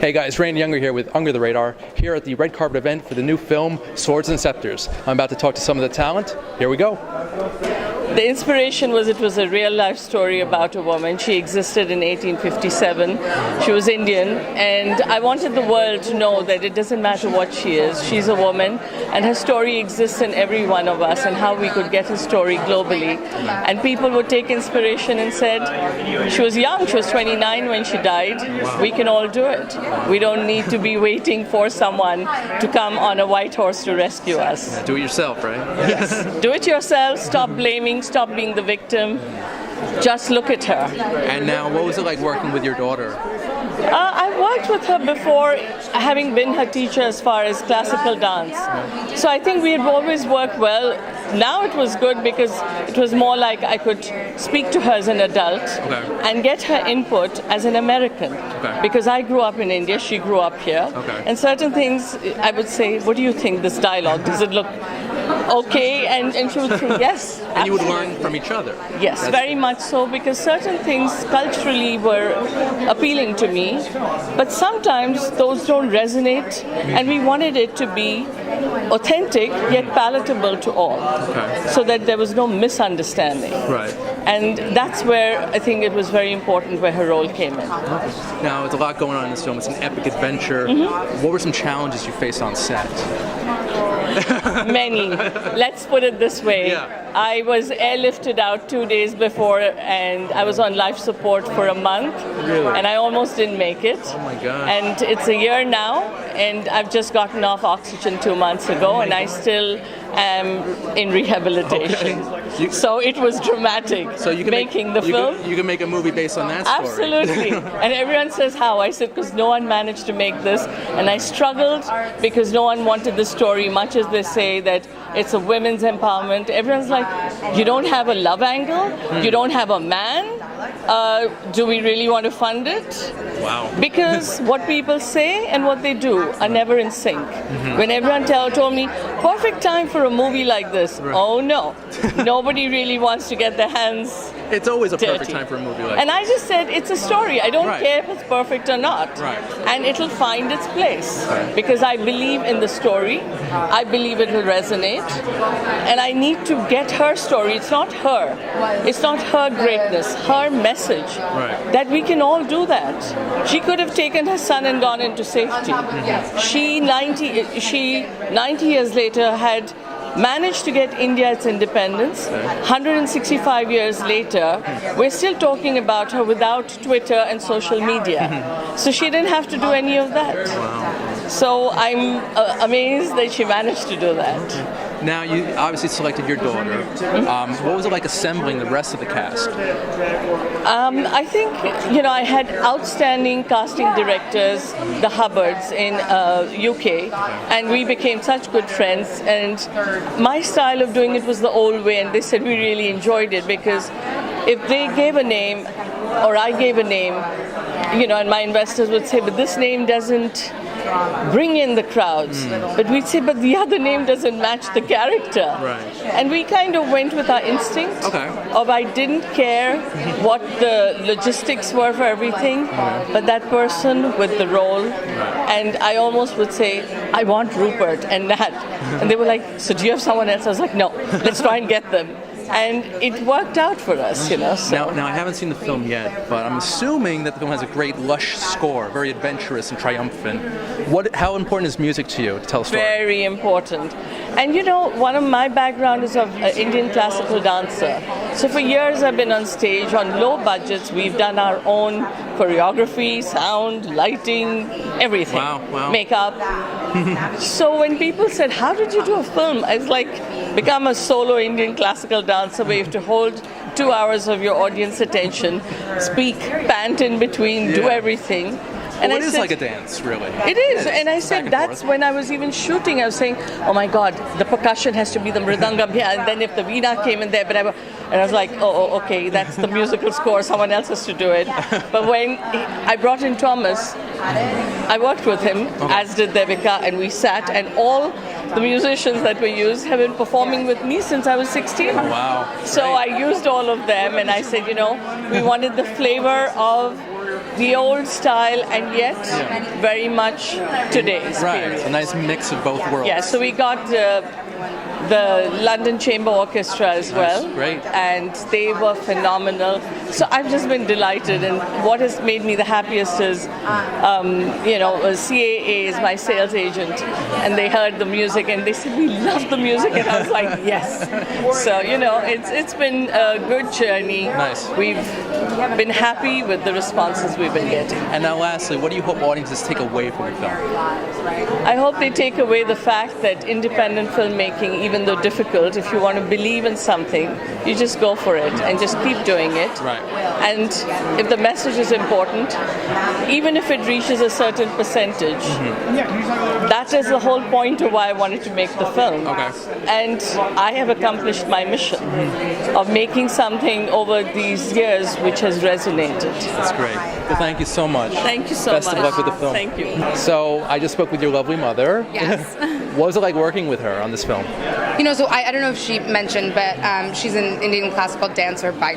Hey guys, Randy Younger here with Under the Radar, here at the red carpet event for the new film Swords and Sceptres. I'm about to talk to some of the talent. Here we go. The inspiration was it was a real life story about a woman. She existed in 1857. She was Indian, and I wanted the world to know that it doesn't matter what she is. She's a woman, and her story exists in every one of us, and how we could get her story globally. And people would take inspiration and said, she was young, she was 29 when she died. We can all do it. We don't need to be waiting for someone to come on a white horse to rescue us. Do it yourself, right? Yes. Do it yourself. Stop blaming. Stop being the victim. Just look at her. And now, what was it like working with your daughter? I worked with her before, having been her teacher as far as classical dance. So I think we had always worked well. Now it was good because it was more like I could speak to her as an adult and get her input as an American. Because I grew up in India, she grew up here. And certain things, I would say, what do you think, this dialogue? Does it look okay? And she would say, yes. And you would learn from each other. Yes, very much so, because certain things culturally were appealing to me, but sometimes those don't resonate, and we wanted it to be authentic yet palatable to all, so that there was no misunderstanding. Right. And that's where I think it was very important where her role came in. Now, there's a lot going on in this film. It's an epic adventure. What were some challenges you faced on set? Many. Let's put it this way. I was airlifted out 2 days before, and I was on life support for a month. Really? And I almost didn't make it. Oh my God. And it's a year now, and I've just gotten off oxygen 2 months ago, and I still am in rehabilitation. So it was dramatic. So you can making the film. You can make a movie based on that story. Absolutely. And everyone says how. I said, because no one managed to make this. And I struggled because no one wanted the story, much as they say that it's a women's empowerment. Everyone's like, you don't have a love angle? You don't have a man? Do we really want to fund it? Wow. Because what people say and what they do are never in sync. When everyone told me, perfect time for a movie like this. Oh no. Nobody really wants to get their hands It's always a dirty. perfect time for a movie like And I just said, it's a story. I don't care if it's perfect or not. And it'll find its place. Because I believe in the story. I believe it will resonate. And I need to get her story. It's not her. It's not her greatness. Her message. That we can all do that. She could have taken her son and gone into safety. She 90 years later had managed to get India its independence. 165 years later, we're still talking about her without Twitter and social media. So she didn't have to do any of that. So I'm amazed that she managed to do that. Now, you obviously selected your daughter. What was it like assembling the rest of the cast? I think, I had outstanding casting directors, the Hubbards in UK, and we became such good friends. And my style of doing it was the old way, and they said we really enjoyed it because if they gave a name or I gave a name, and my investors would say, but this name doesn't bring in the crowds. But we'd say, but the other name doesn't match the character. And we kind of went with our instinct of I didn't care what the logistics were for everything, but that person with the role. And I almost would say, I want Rupert and Nat. And they were like, so do you have someone else? I was like, no, let's try and get them. And it worked out for us, So. Now, I haven't seen the film yet, but I'm assuming that the film has a great, lush score, very adventurous and triumphant. How important is music to you to tell a story? Very important. And one of my background is of Indian classical dancer. So for years I've been on stage on low budgets. We've done our own choreography, sound, lighting, everything. Wow. Makeup. So when people said, how did you do a film? I was like, become a solo Indian classical dancer where you have to hold 2 hours of your audience attention, speak, pant in between, do everything. And it is like a dance, really. It is. And I said that's when I was even shooting. I was saying, oh my God, the percussion has to be the mridangam here. And then if the veena came in there, and I was like, oh, okay, that's the musical score. Someone else has to do it. But when I brought in Thomas, I worked with him, as did Devika, and we sat, and all the musicians that were used have been performing with me since I was 16. Wow. So I used all of them, and I said, we wanted the flavor of the old style and yet very much today's Right. period. A nice mix of both worlds. Yeah, so we got the London Chamber Orchestra as well. Great. And they were phenomenal. So I've just been delighted. And what has made me the happiest is, CAA is my sales agent, and they heard the music and they said, we love the music. And I was like, yes. So, it's been a good journey. Nice. We've been happy with the responses we've been getting. And now lastly, what do you hope audiences take away from the film? I hope they take away the fact that independent filmmaking, even though difficult, if you want to believe in something, you just go for it and just keep doing it. Right. And if the message is important, even if it reaches a certain percentage, that is the whole point of why I wanted to make the film. Okay. And I have accomplished my mission of making something over these years which has resonated. That's great. Well, thank you so much. Thank you so Best much. of luck with the film. Thank you. So I just spoke with your lovely mother. Yes. What was it like working with her on this film? So I don't know if she mentioned, but she's an Indian classical dancer by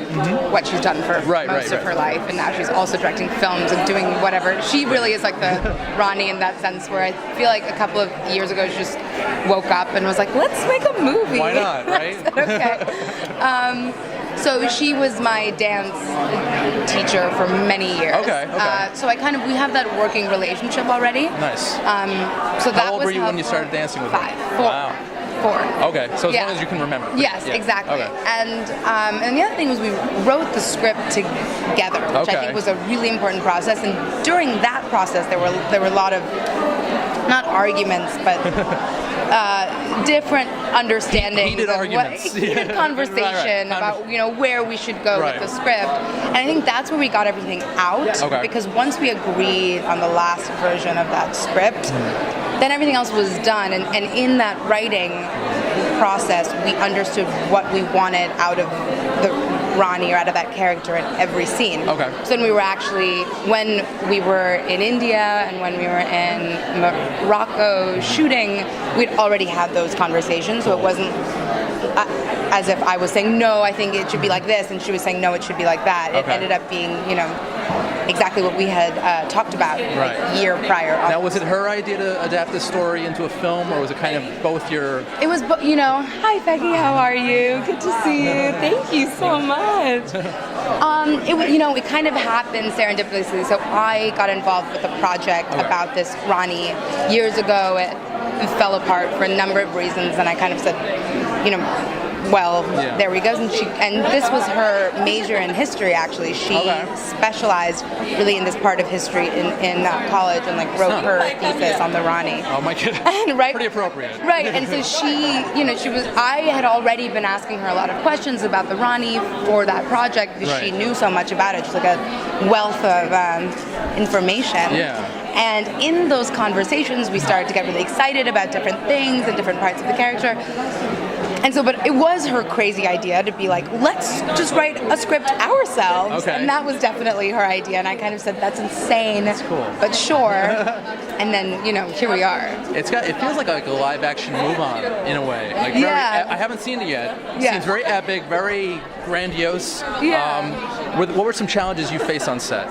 what she's done for most of her life, and now she's also directing films and doing whatever. She really is like the Rani in that sense, where I feel like a couple of years ago she just woke up and was like, let's make a movie. Why not, right? Okay. So she was my dance teacher for many years. Okay. So we have that working relationship already. Nice. So that How old was were you when you started dancing with her? 5. 4. Wow. 4. Okay, so as long as you can remember. Yes, Yeah. exactly. Okay. And the other thing was we wrote the script together, which I think was a really important process. And during that process, there were a lot of not arguments, but different understandings, Heated arguments. Heated conversation about where we should go with the script. And I think that's where we got everything out. Okay. Because once we agreed on the last version of that script, then everything else was done. And in that writing process, we understood what we wanted out of the Rani or out of that character in every scene. Okay. So when we were in India and when we were in Morocco shooting, we'd already had those conversations. So it wasn't as if I was saying, no, I think it should be like this, and she was saying, no, it should be like that. It ended up being, exactly what we had talked about a year prior. Now, was it her idea to adapt this story into a film, or was it kind of both your... It was, hi Becky, how are you? Good to see you. Thank you so much. It kind of happened serendipitously. So I got involved with a project about this Rani years ago. It fell apart for a number of reasons, and I kind of said, there we go. And this was her major in history, actually. She specialized really in this part of history in college, and wrote her thesis on the Rani. Oh my goodness. Pretty appropriate. Right. And so I had already been asking her a lot of questions about the Rani for that project because she knew so much about it. She's like a wealth of information. Yeah. And in those conversations, we started to get really excited about different things and different parts of the character. And so, but it was her crazy idea to be like, let's just write a script ourselves. Okay. And that was definitely her idea. And I kind of said, that's insane. That's cool. But sure. And then, here we are. It feels like a live action move-on in a way. I haven't seen it yet. It seems very epic, very grandiose. Yeah. What were some challenges you faced on set?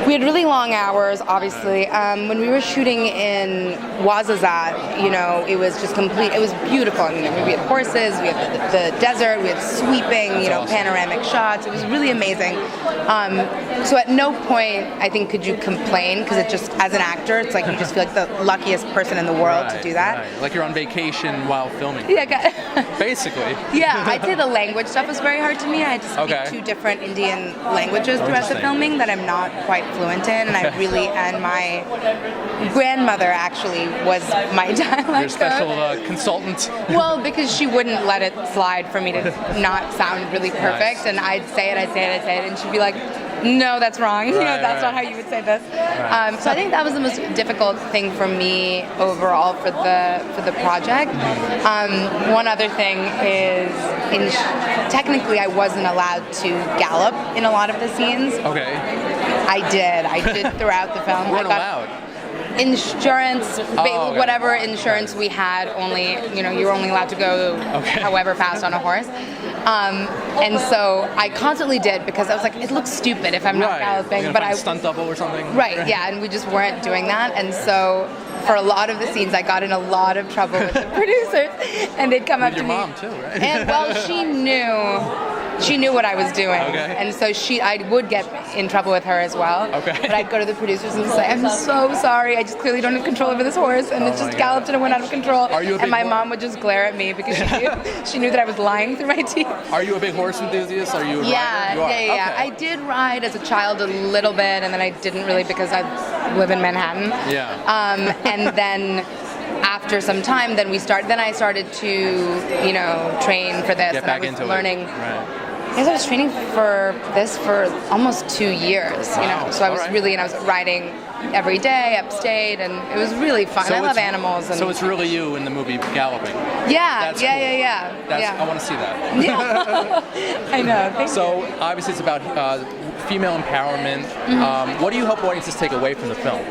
We had really long hours, obviously. When we were shooting in Ouazzazate, it was just complete. It was beautiful. I mean, we had horses, we had the desert, we had sweeping, awesome. Panoramic shots. It was really amazing. So at no point, I think, could you complain, because it just, as an actor, it's like you just feel like the luckiest person in the world to do that. Right. Like you're on vacation while filming. Yeah. Basically. Yeah, I'd say the language stuff was very hard to me. I had to speak 2 different Indian languages throughout the filming that I'm not quite fluent in, and and my grandmother actually was my dialect. Your special consultant. Well, because she wouldn't let it slide for me to not sound really perfect, and I'd say it, and she'd be like, no, that's wrong. That's not how you would say this. So I think that was the most difficult thing for me overall for the project. One other thing is, technically, I wasn't allowed to gallop in a lot of the scenes. Okay. I did throughout the film. You weren't allowed. insurance, okay. whatever insurance we had, only, you were only allowed to go however fast on a horse. And so I constantly did, because I was like, it looks stupid if I'm not galloping. But I stunt double or something. Right, yeah, and we just weren't doing that. And so for a lot of the scenes, I got in a lot of trouble with the producers, and they'd come up to me. Your mom too, right? And well, she knew what I was doing, okay. and so I would get in trouble with her as well. Okay. But I'd go to the producers and say, I'm so sorry, I just clearly don't have control over this horse, and it just galloped and it went out of control. And my mom would just glare at me because she knew that I was lying through my teeth. Are you a big horse enthusiast? Are you a rider? Yeah. Okay. I did ride as a child a little bit, and then I didn't really because I live in Manhattan. Yeah. And then after some time, then I started to, train for this, Get and back I was into learning. It. Right. I guess I was training for this for almost 2 years, Wow. So I was All right. really, and I was riding every day upstate, and it was really fun. So I love animals. And so it's really you in the movie galloping. Yeah, That's yeah, cool. yeah. I want to see that. Yeah. I know. Thank So obviously it's about female empowerment. Mm-hmm. What do you hope audiences take away from the film?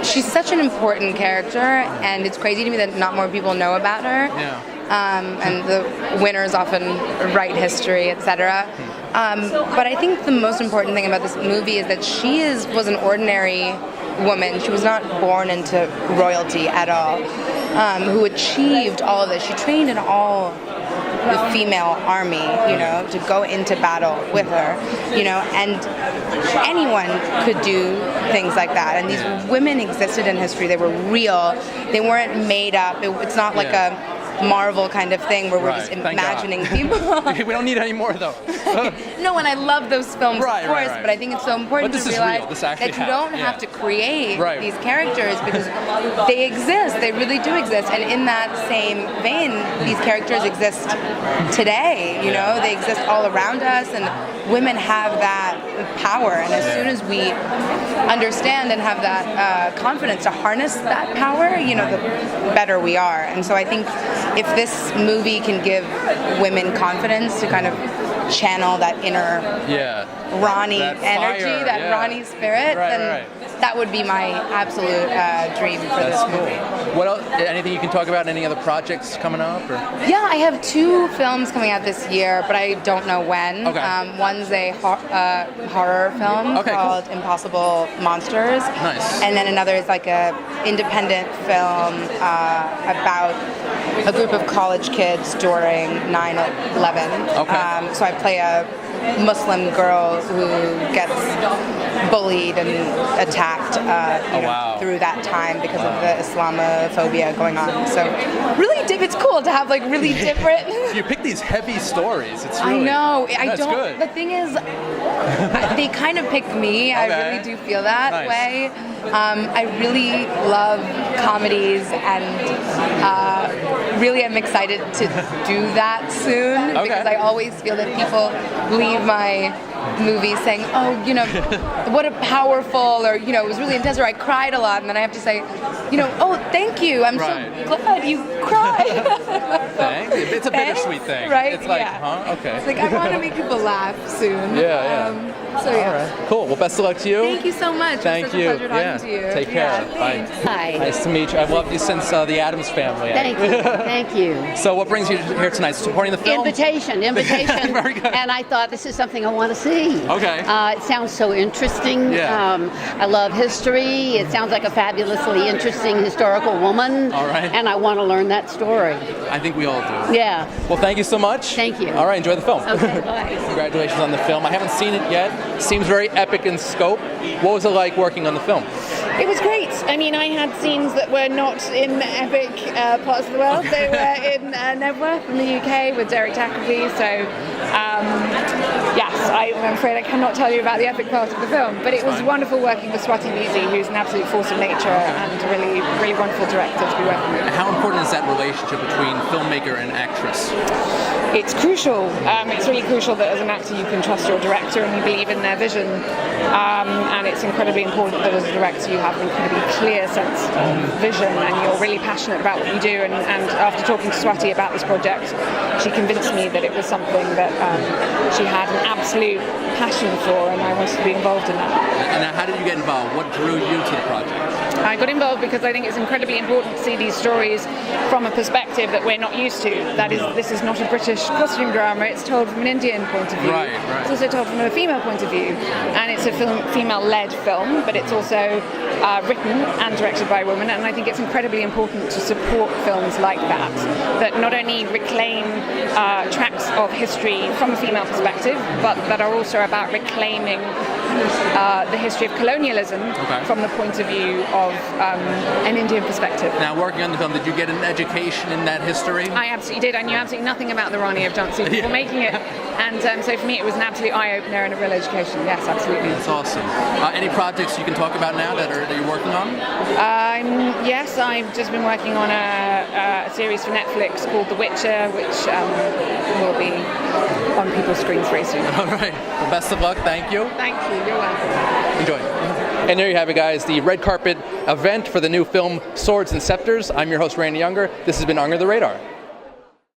She's such an important character, and it's crazy to me that not more people know about her. Yeah. And the winners often write history, etc. But I think the most important thing about this movie is that she was an ordinary woman. She was not born into royalty at all, who achieved all of this. She trained in all the female army, to go into battle with her, and anyone could do things like that. And these women existed in history. They were real. They weren't made up. It's not like a Marvel kind of thing where we're just imagining people. We don't need any more though. No, and I love those films, Right, of course, right. but I think it's so important But this to is realize real. This that actually you don't have to create these characters, because they exist. They really do exist. And in that same vein, these characters exist today. They exist all around us, and women have that power. And as soon as we understand and have that confidence to harness that power, the better we are. And so I think if this movie can give women confidence to kind of channel that inner Rani energy, that Rani spirit, then that would be my absolute dream for this movie. What else? Anything you can talk about? Any other projects coming up? Or? Yeah, I have 2 films coming out this year, but I don't know when. Okay. One's a horror film called Impossible Monsters. Nice. And then another is like a independent film about a group of college kids during 9/11. Okay. So I play a Muslim girl who gets bullied and attacked through that time because of the Islamophobia going on. So really, it's cool to have like really different. You pick these heavy stories. It's I really, know. That's good. The thing is, they kind of picked me. I really do feel that way. I really love comedies, and really am excited to do that soon because I always feel that people leave my movies saying, oh, what a powerful, or, it was really intense, or I cried a lot, and then I have to say, oh, thank you, I'm so glad you cried. Thanks. It's a bittersweet thing. Right? It's like, okay. It's like, I want to make people laugh soon. So All right. Cool. Well, best of luck to you. Thank you so much. Thank It was you. such a pleasure talking to you. Take care. Bye. Hi. Nice to meet you. I've loved you since the Addams Family. Thank you. Thank you. So what brings you here tonight? Supporting the film? Invitation. Very good. And I thought this is something I want to see. Okay. It sounds so interesting. Yeah. I love history. It sounds like a fabulously interesting historical woman. All right. And I want to learn that story. I think we all do. Yeah. Well, thank you so much. Thank you. All right. Enjoy the film. Okay. Bye. Congratulations on the film. I haven't seen it yet. Seems very epic in scope. What was it like working on the film? It was great. I mean, I had scenes that were not in epic parts of the world. They were in Nebworth in the UK with Derek Tackerby. So, yes, I'm afraid I cannot tell you about the epic part of the film. But it was wonderful working with Swati, who's an absolute force of nature and a really, really wonderful director to be working with. How important is that relationship between filmmaker and actress? It's crucial. It's really crucial that as an actor you can trust your director and you believe in their vision. And it's incredibly important that as a director you have an incredibly clear sense of vision and you're really passionate about what you do. And after talking to Swati about this project, she convinced me that it was something that she had an absolute absolute passion for, and I wanted to be involved in that. And now, how did you get involved? What drew you to the project? I got involved because I think it's incredibly important to see these stories from a perspective that we're not used to. That is, this is not a British costume drama, it's told from an Indian point of view. Right. It's also told from a female point of view. And it's a female-led film, but it's also written and directed by a woman, and I think it's incredibly important to support films like that not only reclaim tracks of history from a female perspective, but that are also about reclaiming the history of colonialism from the point of view of an Indian perspective. Now, working on the film, did you get an education in that history? I absolutely did. I knew absolutely nothing about the Rani of Jhansi before making it, and so for me it was an absolute eye-opener and a real education. Yes, absolutely. That's awesome. Any projects you can talk about now that you're working on? Yes, I've just been working on a series for Netflix called The Witcher, which will be on people's screens very soon. All right. Well, best of luck. Thank you. Thank you. You're welcome. Enjoy. And there you have it, guys, the red carpet event for the new film Swords and Sceptres. I'm your host, Randy Younger. This has been Under the Radar.